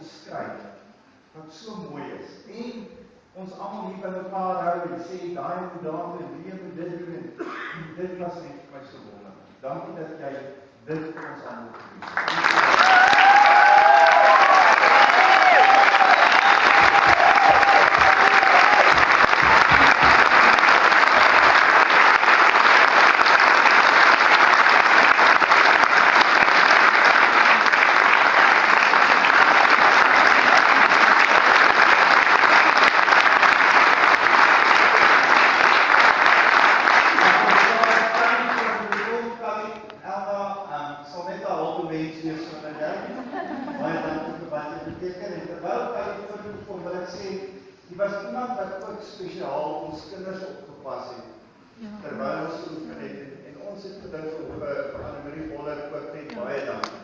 skryf, wat so mooi is, en ons almal hier by mekaar hou en sê, daai moet daar en die moet dit doen, en dit was net vir my so wonderlik. Dankie dat jy dit vir ons almal gedoen het. Die was iemand wat ook spesiaal ons kinders opgepas het, terwyl ons geoefen het, en ons het gedink op Annemarie Boller ook net baie dankie.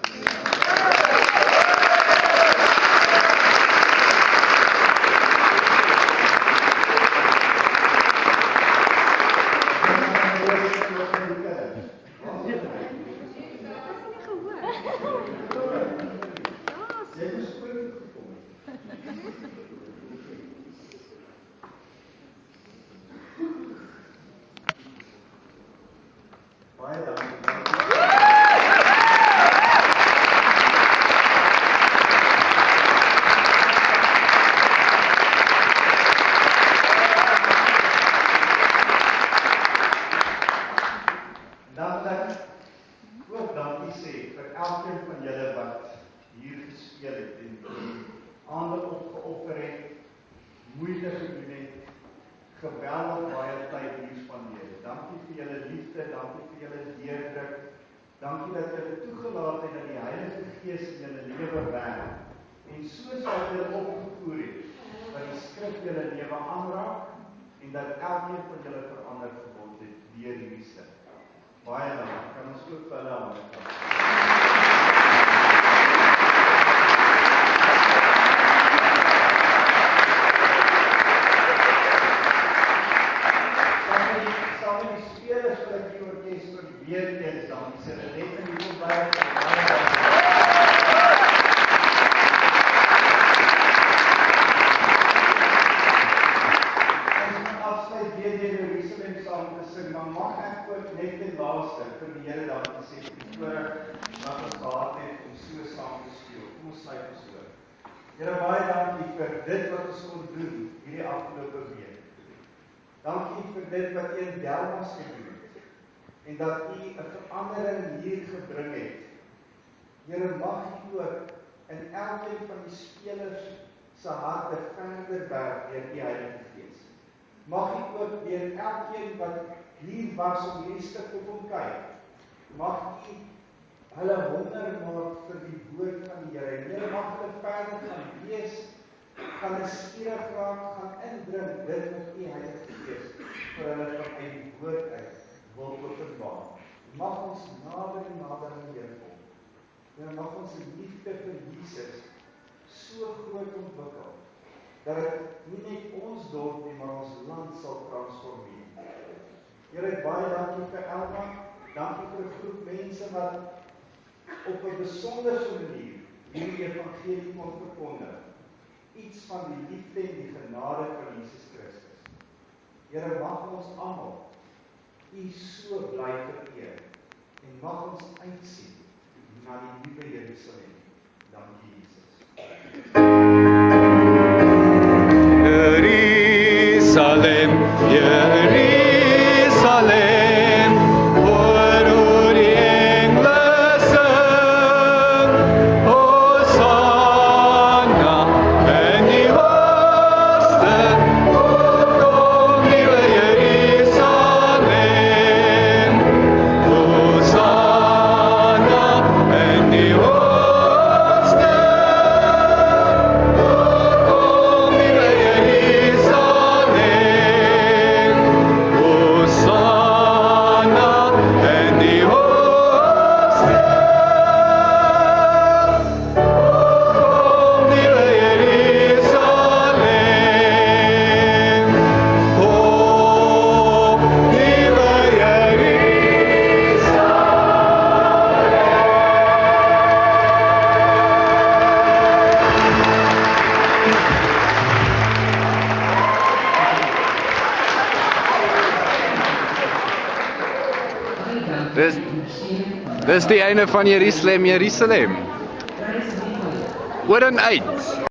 Geweldig baie tyd hier spandeer. Dankie vir julle liefde, dankie vir julle deurdruk. Dankie dat julle toegelaat het dat die Heilige Gees in julle lewe werk. En soos wat julle opgevoer het, dat die skrif julle lewe aanraak en dat elkeen van julle verander geword het deur hierdie skrif. Baie dankie. Kan ons ook vir hulle hande klap. Here, baie dankie vir dit wat ons kon doen hierdie afgelope week. Dankie vir dit wat U in Delmas gedoen het en dat U 'n verandering hier gebring het. Here, mag U ook in elkeen van die spelers se harte verder werk deur die Heilige Gees. Mag U ook deur elkeen wat hier was om hierdie stuk te kom kyk, mag U hulle honger maak vir die woord van die Here. Here, mag hulle verder gaan lees, gaan nuuskierig raak, gaan indring dit wat U Heilige Gees vir hulle vanuit die woord uit wil openbaar. Mag ons nader en nader aan die Here kom. Here, mag ons liefde vir Jesus so groot ontwikkel, dat dit nie net ons dorp nie, maar ons land sal transformeer. Here, baie dankie vir Elma, dankie vir 'n groep mense wat op 'n besonderse manier hierdie evangelie kon verkondig. Iets van die liefde en die genade van Jesus Christus. Here, mag ons almal U so bly vereer en mag ons uitsien na die nuwe Jerusalem. Dankie Jesus. Jerusalem, Jerusalem, hoor hoe die engele sing, Hosanna in die hoogste, kom nuwe Jerusalem, Hosanna in die hoogste, kom nuwe Jerusalem. Dis die einde van Jerusalem, Jerusalem. Oor en uit.